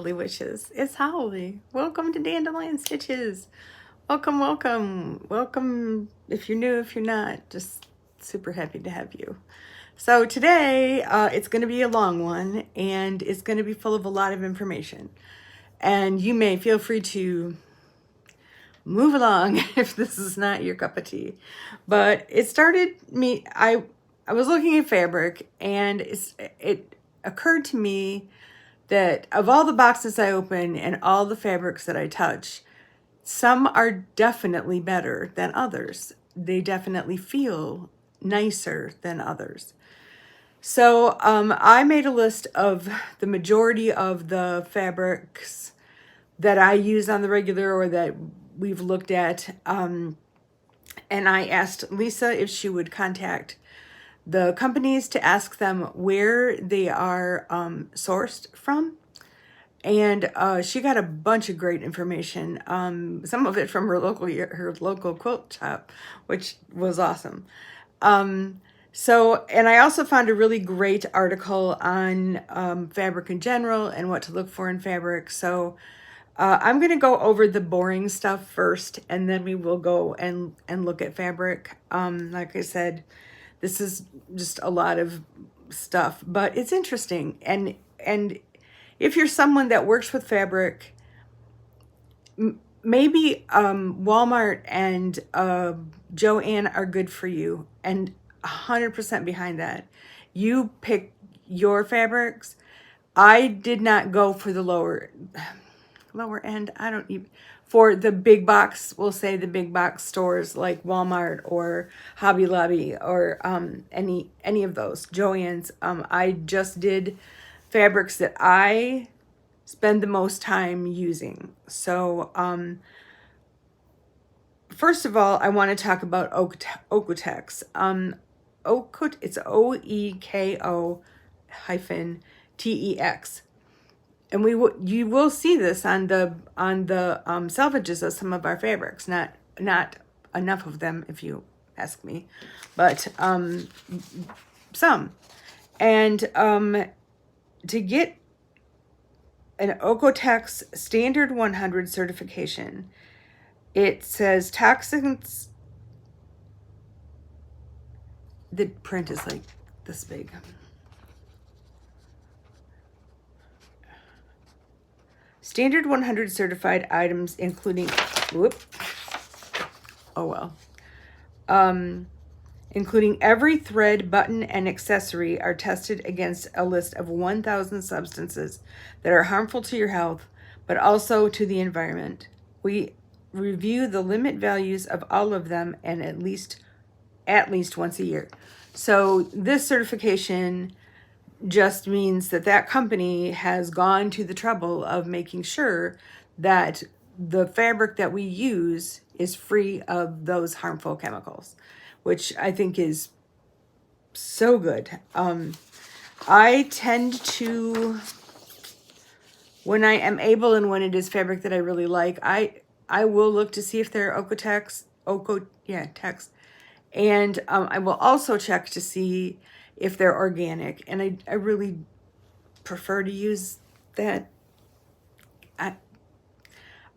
lovely witches. It's Holly. Welcome to Dandelion Stitches. Welcome, welcome, welcome. If you're new, if you're not, just super happy to have you. So today, it's going to be a long one, and it's going to be full of a lot of information. And you may feel free to move along if this is not your cup of tea. But it started me, I was looking at fabric, and it occurred to me that of all the boxes I open and all the fabrics that I touch, some are definitely better than others. They definitely feel nicer than others. So I made a list of the majority of the fabrics that I use on the regular or that we've looked at. And I asked Lisa if she would contact the companies to ask them where they are sourced from. And she got a bunch of great information, some of it from her local quilt shop, which was awesome. And I also found a really great article on fabric in general and what to look for in fabric. So I'm going to go over the boring stuff first, and then we will go and look at fabric. Like I said, this is just a lot of stuff, but it's interesting. And if you're someone that works with fabric, maybe Walmart and Joann are good for you, and 100% behind that. You pick your fabrics. I did not go for the lower end. I don't even, for the big box, we'll say the big box stores like Walmart or Hobby Lobby or any of those, Joann's. I just did fabrics that I spend the most time using. So first of all, I want to talk about Oeko-Tex. It's OEKO-TEX. And you will see this on the salvages of some of our fabrics. Not enough of them, if you ask me, but some. And to get an Oeko-Tex Standard 100 certification, it says toxins. The print is like this big. Standard 100 certified items, including, including every thread, button, and accessory, are tested against a list of 1,000 substances that are harmful to your health, but also to the environment. We review the limit values of all of them, and at least once a year. So this certification just means that company has gone to the trouble of making sure that the fabric that we use is free of those harmful chemicals, which I think is so good. I tend to, when I am able and when it is fabric that I really like, I will look to see if they're Oeko-Tex. And I will also check to see if they're organic, and I really prefer to use that.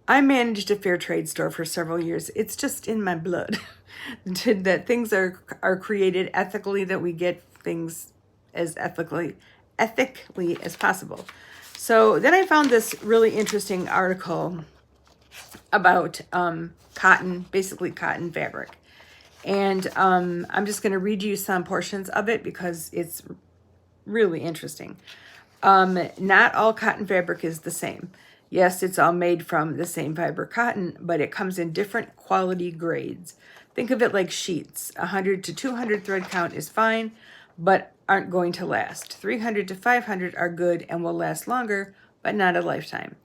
I managed a fair trade store for several years. It's just in my blood that things are created ethically, that we get things as ethically as possible. So then I found this really interesting article about cotton, basically cotton fabric. And I'm just going to read you some portions of it because it's really interesting. Not all cotton fabric is the same. Yes, it's all made from the same fiber cotton, but it comes in different quality grades. Think of it like sheets. 100 to 200 thread count is fine, but aren't going to last. 300 to 500 are good and will last longer, but not a lifetime.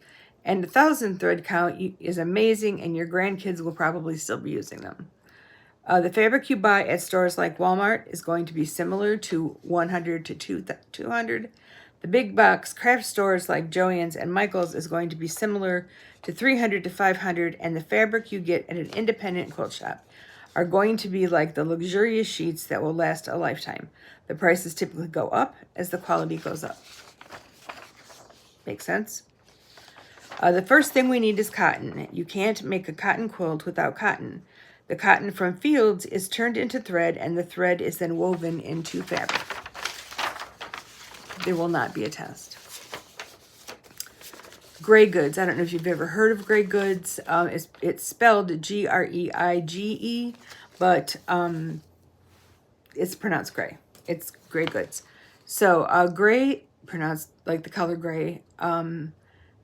And 1,000 thread count is amazing, and your grandkids will probably still be using them. The fabric you buy at stores like Walmart is going to be similar to 100 to 200. The big box craft stores like Joann's and Michael's is going to be similar to 300 to 500, and the fabric you get at an independent quilt shop are going to be like the luxurious sheets that will last a lifetime. The prices typically go up as the quality goes up. Make sense? The first thing we need is cotton. You can't make a cotton quilt without cotton. The cotton from fields is turned into thread, and the thread is then woven into fabric. There will not be a test. Gray goods. I don't know if you've ever heard of gray goods. It's spelled G-R-E-I-G-E, but it's pronounced gray. It's gray goods. So gray, pronounced like the color gray.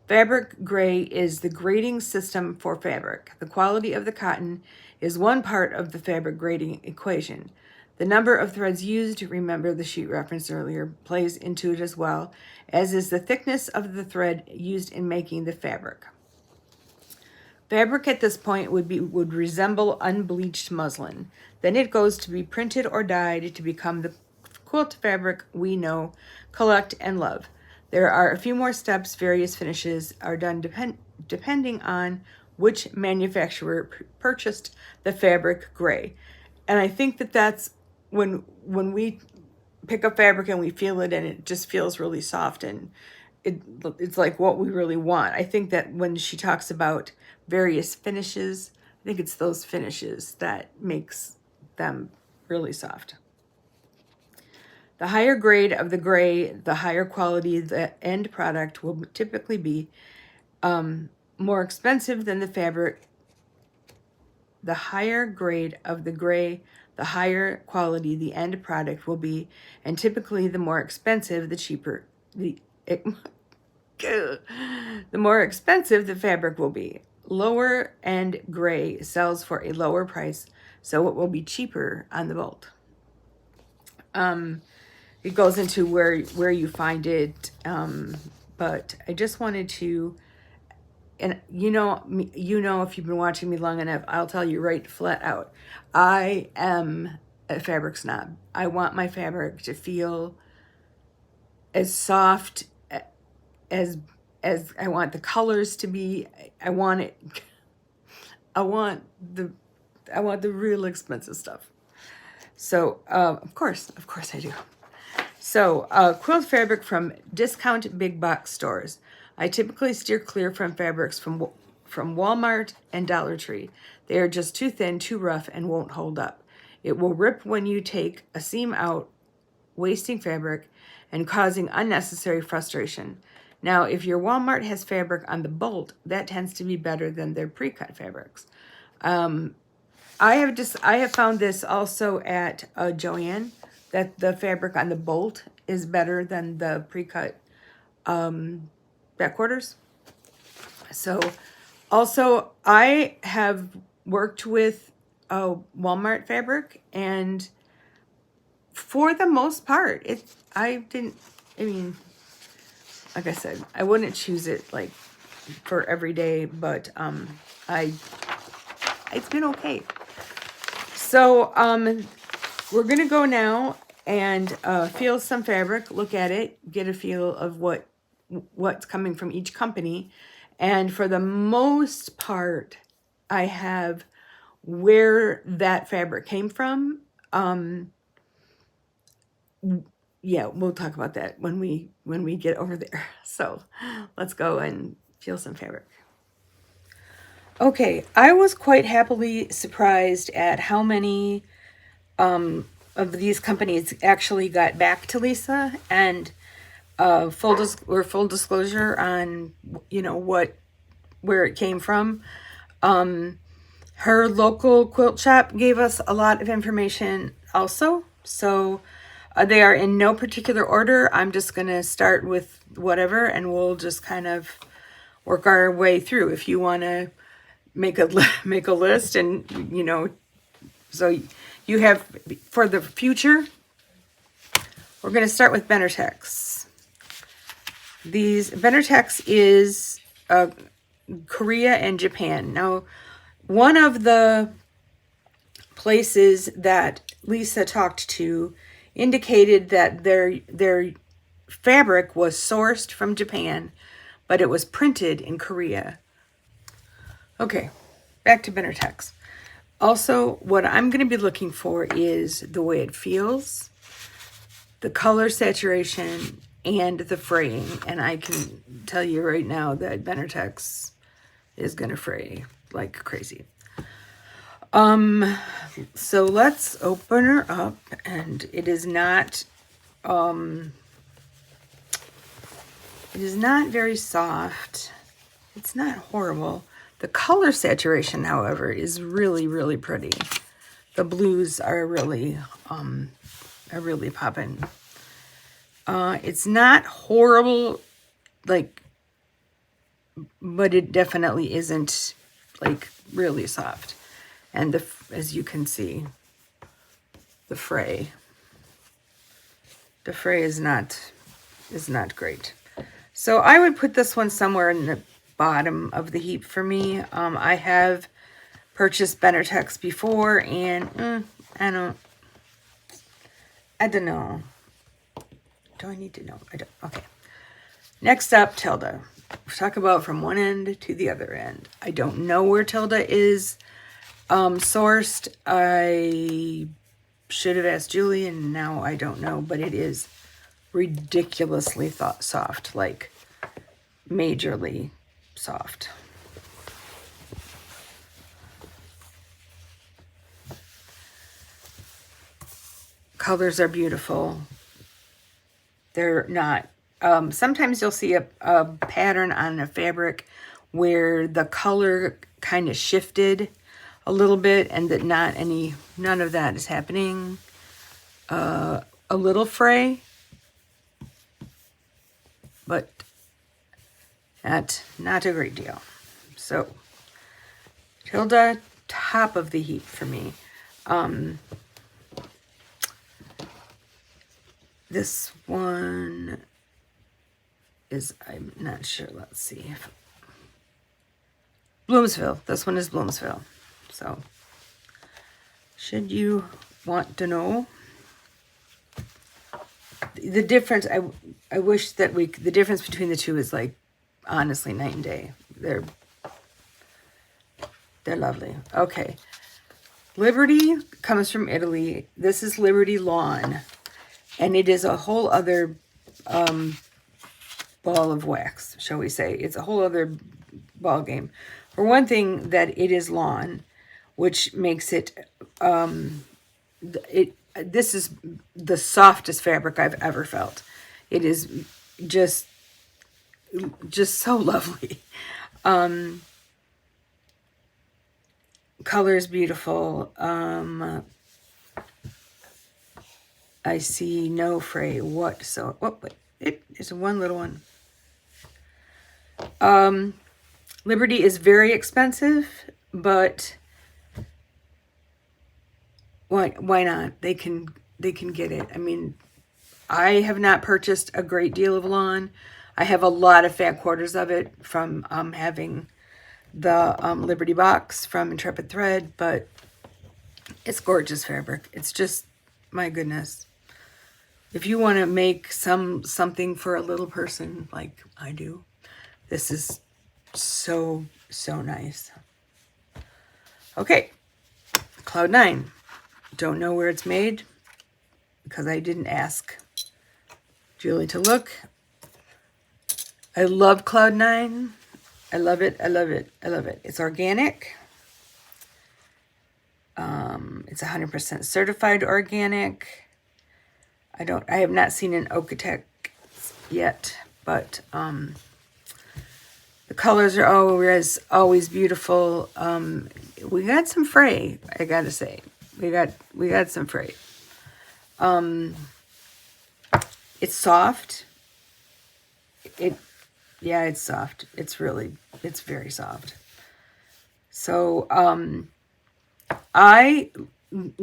Fabric gray is the grading system for fabric. The quality of the cotton is one part of the fabric grading equation. The number of threads used, remember the sheet referenced earlier, plays into it as well, as is the thickness of the thread used in making the fabric. Fabric at this point would resemble unbleached muslin. Then it goes to be printed or dyed to become the quilt fabric we know, collect, and love. There are a few more steps. Various finishes are done depending on which manufacturer purchased the fabric gray. And I think that that's when we pick up fabric and we feel it and it just feels really soft and it's like what we really want. I think that when she talks about various finishes, I think it's those finishes that makes them really soft. The higher grade of the gray, the higher quality the end product will typically be. More expensive than the fabric. The higher grade of the gray, the higher quality the end product will be, and typically the more expensive, the cheaper, the more expensive the fabric will be. Lower end gray sells for a lower price, so it will be cheaper on the bolt. It goes into where you find it, but I just wanted to, and you know if you've been watching me long enough, I'll tell you right flat out, I am a fabric snob. I want my fabric to feel as soft as I want the colors to be. I want the real expensive stuff. So of course I do. So quilt fabric from discount big box stores. I typically steer clear from fabrics from Walmart and Dollar Tree. They are just too thin, too rough, and won't hold up. It will rip when you take a seam out, wasting fabric and causing unnecessary frustration. Now, if your Walmart has fabric on the bolt, that tends to be better than their pre-cut fabrics. I have found this also at Joann, that the fabric on the bolt is better than the pre-cut back quarters. So also I have worked with Walmart fabric, and for the most part, like I said, I wouldn't choose it like for every day, but it's been okay. So we're gonna go now and feel some fabric, look at it, get a feel of what's coming from each company. And for the most part, I have where that fabric came from. Yeah, we'll talk about that when we get over there. So let's go and feel some fabric. Okay, I was quite happily surprised at how many of these companies actually got back to Lisa, and full disclosure on where it came from. Her local quilt shop gave us a lot of information also, so they are in no particular order. I'm just gonna start with whatever, and we'll just kind of work our way through. If you want to make a list, and so you have for the future. We're going to start with Benex. Benex is Korea and Japan. Now, one of the places that Lisa talked to indicated that their fabric was sourced from Japan, but it was printed in Korea. Okay, back to Benex. Also, what I'm going to be looking for is the way it feels, the color saturation, and the fraying. And I can tell you right now that Benetex is gonna fray like crazy. So let's open her up, and it is not very soft. It's not horrible. The color saturation, however, is really, really pretty. The blues are really popping. It's not horrible, like, but it definitely isn't like really soft. And as you can see, the fray is not great. So I would put this one somewhere in the bottom of the heap for me. I have purchased Benetex before, and I don't know. Do I need to know? I don't. Okay. Next up, Tilda. We'll talk about from one end to the other end. I don't know where Tilda is sourced. I should have asked Julie, and now I don't know, but it is ridiculously soft, like majorly soft. Colors are beautiful. They're not, sometimes you'll see a pattern on a fabric where the color kind of shifted a little bit, and that none of that is happening. A little fray, but not a great deal. So Tilda, top of the heap for me. This one is, I'm not sure, let's see. Bloomsville, this one is Bloomsville. So, should you want to know the difference, I wish that the difference between the two is like, honestly, night and day. They're lovely. Okay. Liberty comes from Italy. This is Liberty Lawn. And it is a whole other ball of wax, shall we say. It's a whole other ball game. For one thing, that it is lawn, which makes it, this is the softest fabric I've ever felt. It is just so lovely. Color is beautiful. I see no fray whatsoever. Oh, wait, it's one little one. Liberty is very expensive, but why not? They can get it. I mean, I have not purchased a great deal of lawn. I have a lot of fat quarters of it from having the Liberty box from Intrepid Thread, but it's gorgeous fabric. It's just, my goodness. If you want to make something for a little person like I do, this is so nice. Okay, Cloud 9. Don't know where it's made because I didn't ask Julie to look. I love Cloud 9. I love it. I love it. I love it. It's organic. It's 100% certified organic. I have not seen an Okotek yet, but the colors are always beautiful. We got some fray, I gotta say. We got some fray. It's soft. Yeah, it's soft. It's very soft. So, I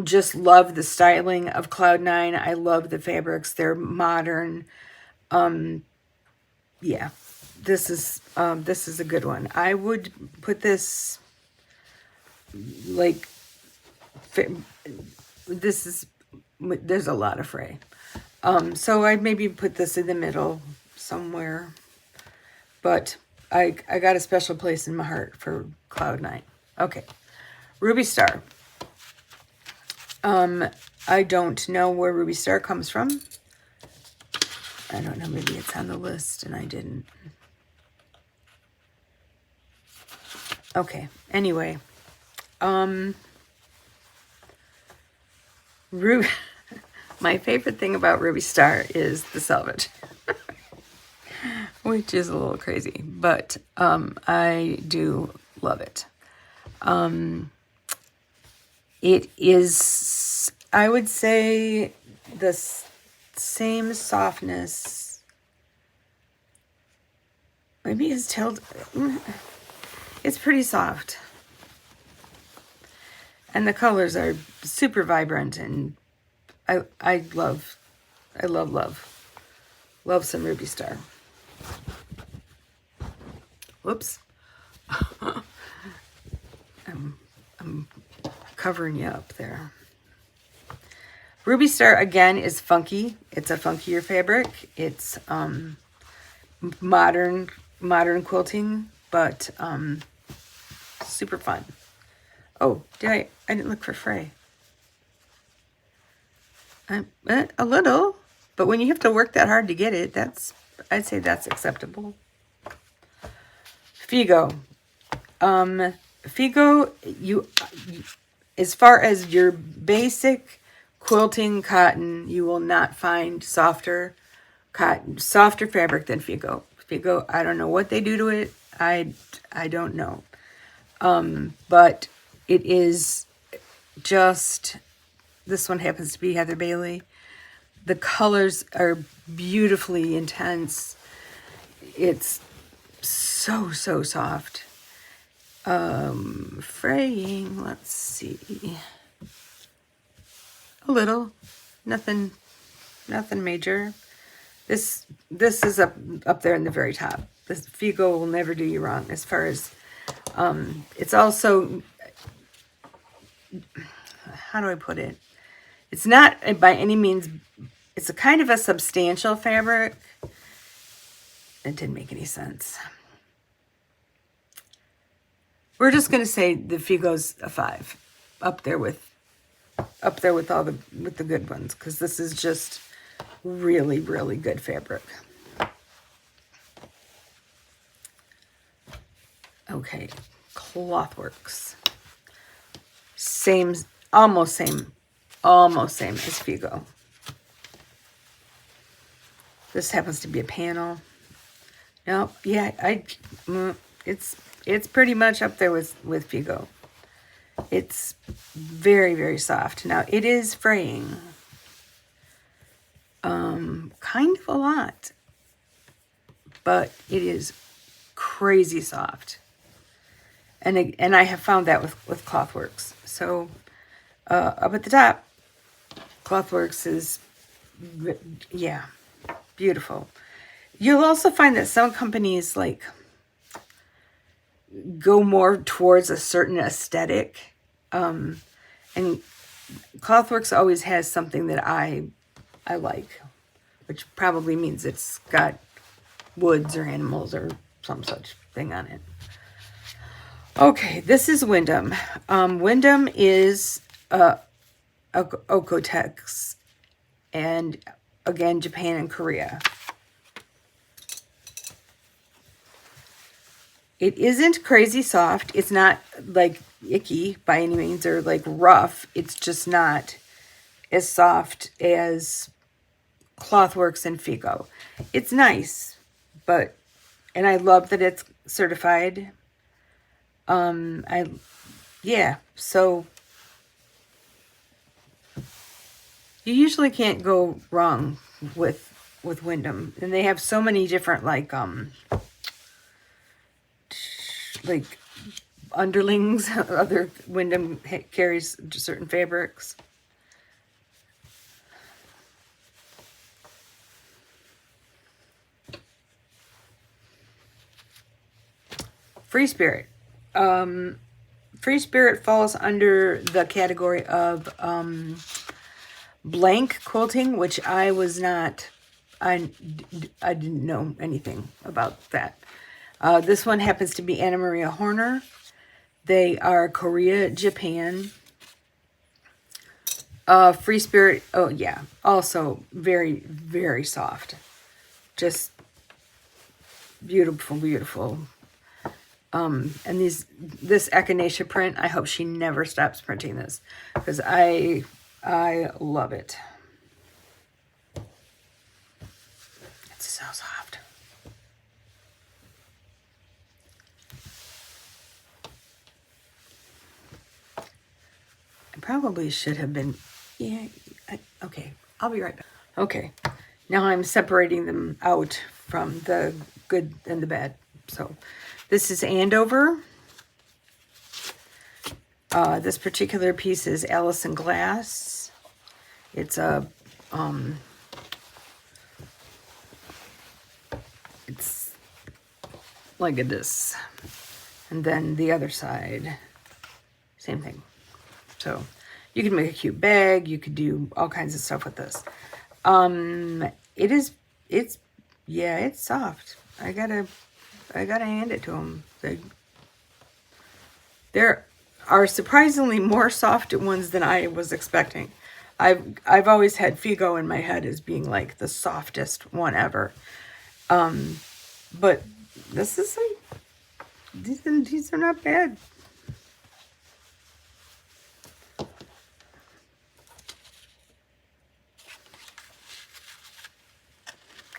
just love the styling of Cloud 9. I love the fabrics. They're modern. Yeah, this is a good one. I would put this like, there's a lot of fray. So I'd maybe put this in the middle somewhere. But I got a special place in my heart for Cloud 9. Okay, Ruby Star. I don't know where Ruby Star comes from. I don't know, maybe it's on the list and I didn't. Okay, anyway. Ruby, my favorite thing about Ruby Star is the selvage, which is a little crazy, but I do love it. It is, I would say, the same softness. Maybe it's Tilda. It's pretty soft. And the colors are super vibrant, and I love some Ruby Star. Whoops. I'm covering you up there. Ruby Star, again, is funky. It's a funkier fabric. It's modern quilting, but super fun. Oh, I didn't look for fray. A little, but when you have to work that hard to get it, I'd say that's acceptable. Figo. Figo, you as far as your basic quilting cotton, you will not find softer fabric than Figo. Figo, I don't know what they do to it. I don't know. But it is just, this one happens to be Heather Bailey. The colors are beautifully intense. It's so soft. Fraying, let's see. A little, nothing major. This is up there in the very top. This Figo will never do you wrong as far as, it's also, how do I put it? It's not by any means, it's a kind of a substantial fabric. It didn't make any sense. We're just going to say the Figo's a 5, up there with all the good ones, because this is just really good fabric. Okay, Clothworks. Almost same as Figo. This happens to be a panel. Nope, yeah, it's pretty much up there with Figo. It's very soft. Now, it is fraying. Kind of a lot. But it is crazy soft. And I have found that with Clothworks. So, up at the top, Clothworks is, yeah, beautiful. You'll also find that some companies, like, go more towards a certain aesthetic. And Clothworks always has something that I like, which probably means it's got woods or animals or some such thing on it. Okay, this is Windham. Windham is Okotex, and again, Japan and Korea. It isn't crazy soft. It's not like icky by any means or like rough. It's just not as soft as Clothworks and Figo. It's nice, and I love that it's certified. So you usually can't go wrong with Windham, and they have so many different like underlings. Other Windham carries certain fabrics. Free Spirit. Free Spirit falls under the category of blank quilting, which I was not, I didn't know anything about that. This one happens to be Anna Maria Horner. They are Korea, Japan. Free Spirit, oh yeah, also very soft. Just beautiful, beautiful. And this echinacea print, I hope she never stops printing this, because I love it. It's so soft. I probably should have been, okay, I'll be right back. Okay, now I'm separating them out from the good and the bad. So this is Andover. This particular piece is Allison Glass. It's a, it's like this. And then the other side, same thing. So you can make a cute bag. You could do all kinds of stuff with this. It's soft. I gotta hand it to them. There are surprisingly more soft ones than I was expecting. I've always had Figo in my head as being like the softest one ever. But this is these are not bad.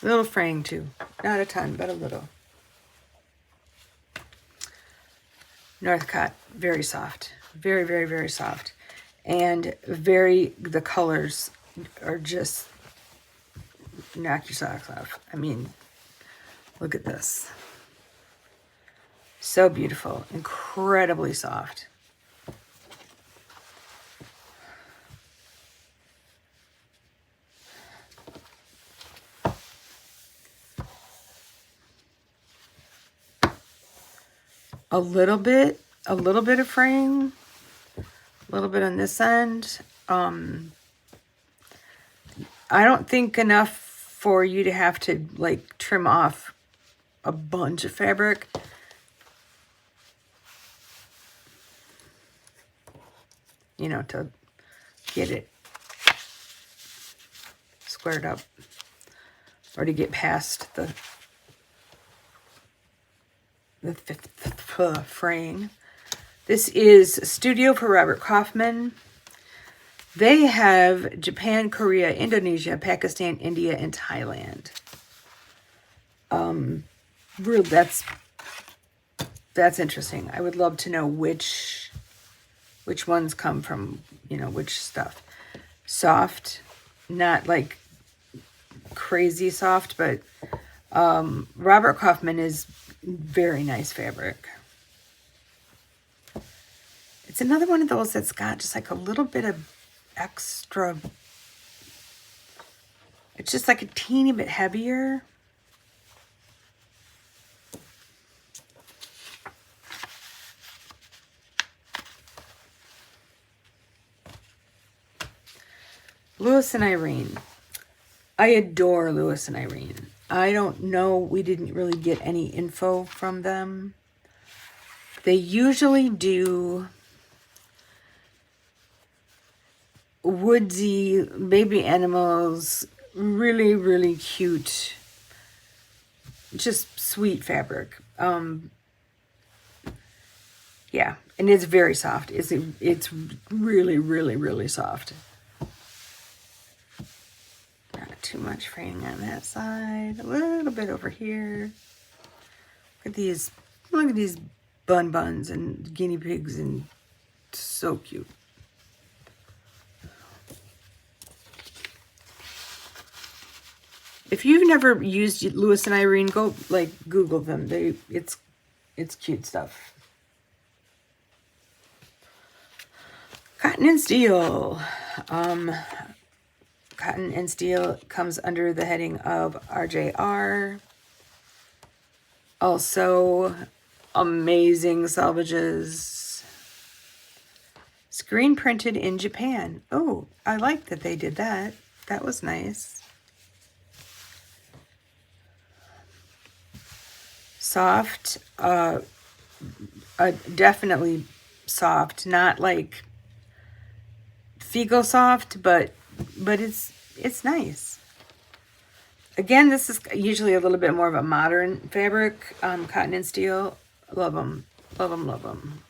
A little fraying too. Not a ton, but a little. Northcott, very soft. Very, very, very soft. And the colors are just knock your socks off. I mean, look at this. So beautiful. Incredibly soft. A little bit of fraying, a little bit on this end. I don't think enough for you to have to like trim off a bunch of fabric. You know, to get it squared up or to get past the fraying. This is Studio for Robert Kaufman. They have Japan, Korea, Indonesia, Pakistan, India, and Thailand. Really, that's interesting. I would love to know which ones come from, you know, which stuff. Soft, not like crazy soft, but Robert Kaufman is very nice fabric. It's another one of those that's got just like a little bit of extra. It's just like a teeny bit heavier. Lewis and Irene. I adore Lewis and Irene. I don't know, we didn't really get any info from them. They usually do woodsy baby animals, really, really cute, just sweet fabric. Yeah, and it's very soft. It's really, really, really soft. Not too much fraying on that side. A little bit over here. Look at these buns and guinea pigs, and so cute. If you've never used Lewis and Irene, go like Google them. It's cute stuff. Cotton and Steel. Cotton and Steel comes under the heading of RJR. Also, amazing salvages. Screen printed in Japan. Oh, I like that they did that. That was nice. Soft, definitely soft, not like Figo soft, but it's nice. Again, this is usually a little bit more of a modern fabric, cotton and steel. Love them, love them, love them.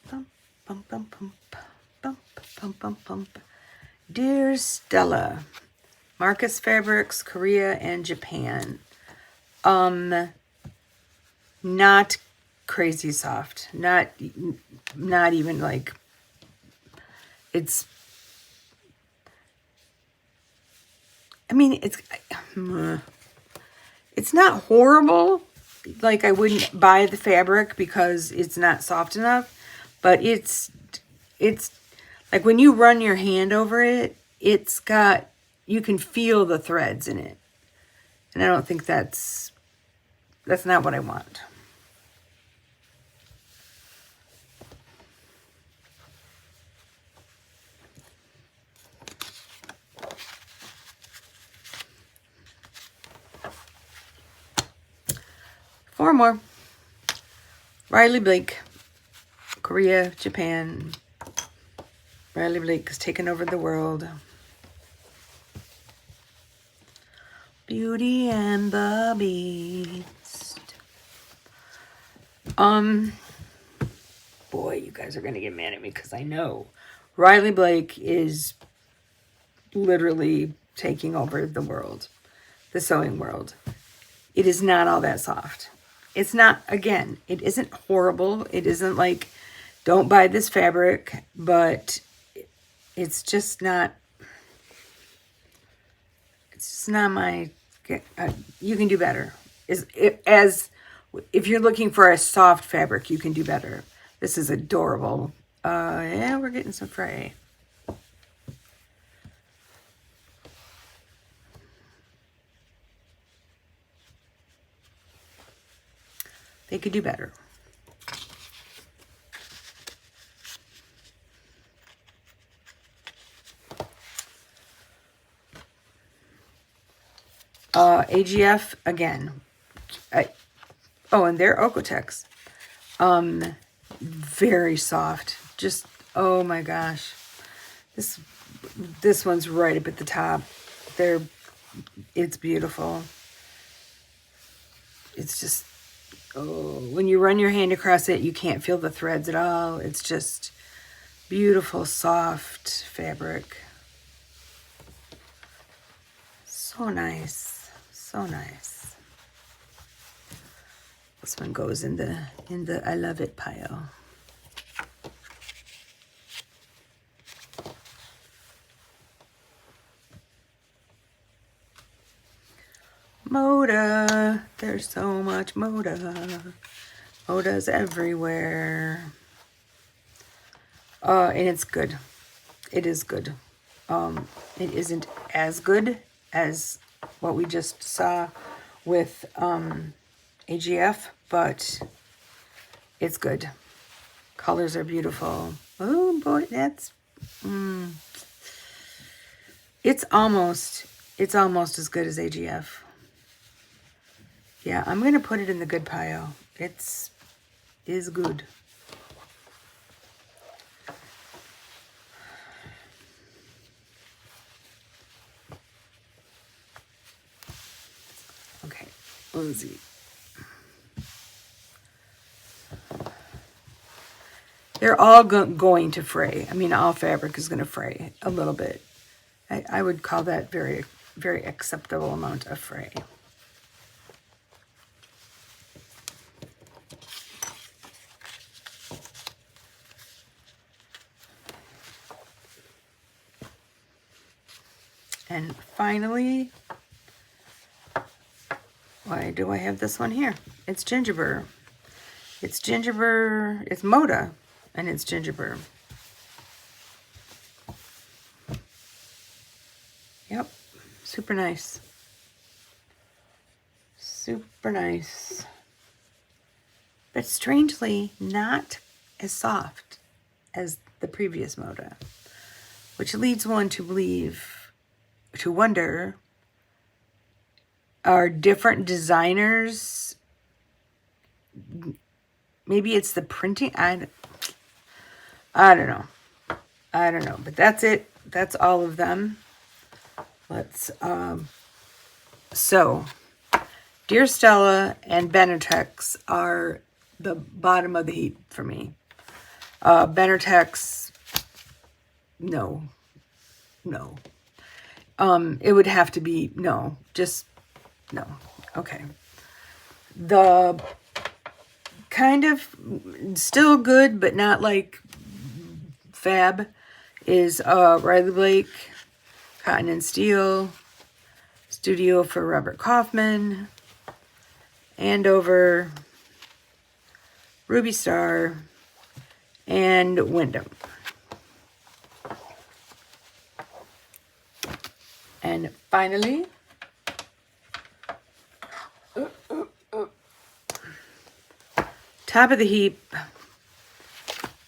Bump, bump, bump, bump, bump, bump, bump, bump. Dear Stella, Marcus Fabrics, Korea and Japan. Not crazy soft. Not even like, it's, I mean, it's not horrible. Like, I wouldn't buy the fabric because it's not soft enough, but it's like when you run your hand over it, it's got, you can feel the threads in it. And I don't think that's not what I want. Four more. Riley Blake, Korea, Japan. Riley Blake has taken over the world. Beauty and the Beast. Boy, you guys are gonna get mad at me because I know Riley Blake is literally taking over the world, the sewing world. It is not all that soft. It's not, again, it isn't horrible. It isn't like, don't buy this fabric, but it's just not, my, you can do better. If you're looking for a soft fabric, you can do better. This is adorable. Yeah, we're getting some fray. They could do better. AGF again. And they're Okotex. Very soft. Just, oh my gosh. This one's right up at the top. It's beautiful. It's just, when you run your hand across it, you can't feel the threads at all. It's just beautiful, soft fabric. So nice. So nice. This one goes in the I love it pile. Moda. There's so much Moda. Moda's everywhere. And it's good. It is good. It isn't as good as what we just saw with AGF, but it's good. Colors are beautiful. Oh boy, that's it's almost as good as AGF. Yeah, I'm gonna put it in the good pile. Is good. Okay, let's see. They're all going to fray. I mean, all fabric is going to fray a little bit. I would call that very, very acceptable amount of fray. And finally, why do I have this one here? It's Gingerbread. It's Gingerbread. It's Moda, and it's Gingerbread. Yep, super nice. Super nice. But strangely, not as soft as the previous Moda, which leads one to wonder, are different designers, maybe it's the printing, I don't know. But that's it. That's all of them. Let's, so, Dear Stella and Benetex are the bottom of the heap for me. Benetex, no. It would have to be, no. Just, no. Okay. The kind of still good, but not like fab, is Riley Blake, Cotton and Steel, Studio for Robert Kaufman, Andover, Ruby Star, and Windham. And finally, top of the heap,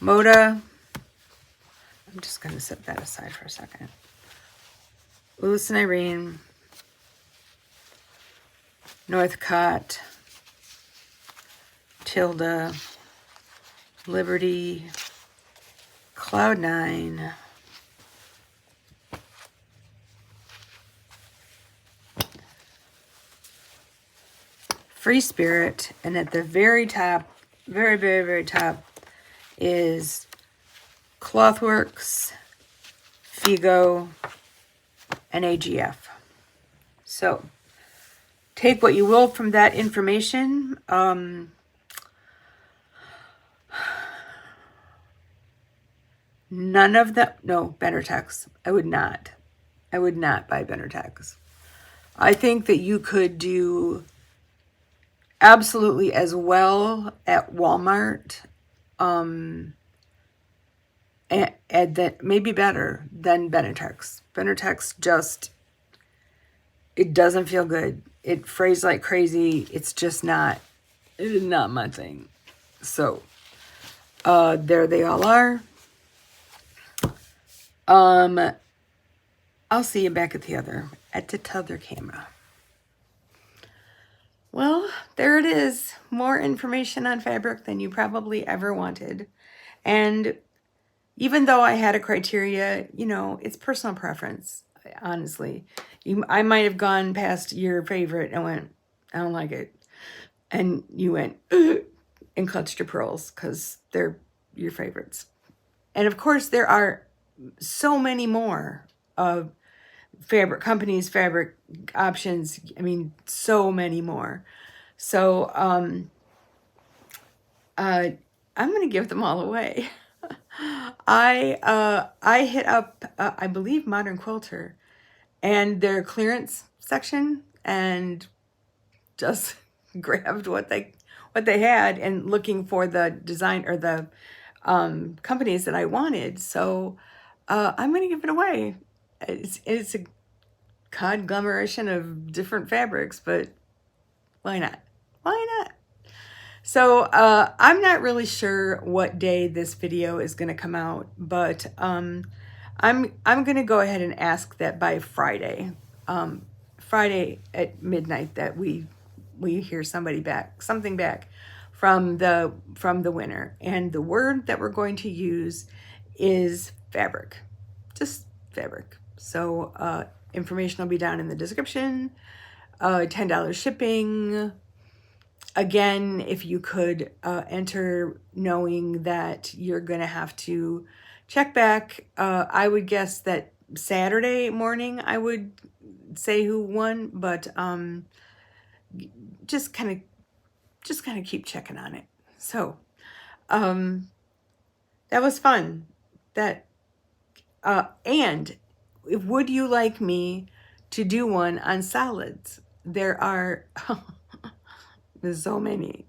Moda. I'm just going to set that aside for a second. Louis and Irene, Northcott, Tilda, Liberty, Cloud9, Free Spirit, and at the very top, very, very, very top, is Clothworks, Figo, and AGF. So, take what you will from that information. None of them, no, Benetex. I would not buy Benetex. I think that you could do absolutely as well at Walmart, and that maybe better than Benetex. Benetex just, it doesn't feel good. It frays like crazy. It's just not, it is not my thing. So, there they all are. I'll see you back at the t'other camera. Well, there it is. More information on fabric than you probably ever wanted. And even though I had a criteria, you know, it's personal preference, honestly. I might have gone past your favorite and went, I don't like it. And you went, and clutched your pearls because they're your favorites. And of course, there are so many more fabric companies, fabric options. I mean, so many more. So I'm going to give them all away. I hit up, I believe, Modern Quilter and their clearance section and just grabbed what they had and looking for the design or the companies that I wanted. So I'm going to give it away. It's a conglomeration of different fabrics, but why not? Why not? So I'm not really sure what day this video is going to come out, but I'm going to go ahead and ask that by Friday, Friday at midnight, that we hear something back from the winner. And the word that we're going to use is fabric, just fabric. So information will be down in the description. $10 shipping. Again, if you could enter knowing that you're going to have to check back, I would guess that Saturday morning I would say who won, but just kind of keep checking on it. So that was fun. And would you like me to do one on solids? There are there's so many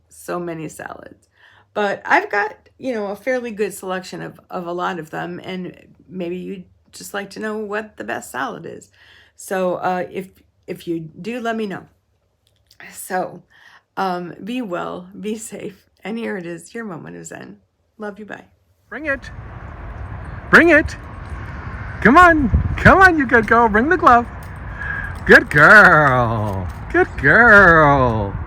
solids, but I've got, you know, a fairly good selection of a lot of them, and maybe you'd just like to know what the best solid is. So if you do, let me know. So be well, be safe, and here it is, your moment of Zen. Love you, bye. Bring it. Bring it. Come on, you good girl. Bring the glove. Good girl. Good girl.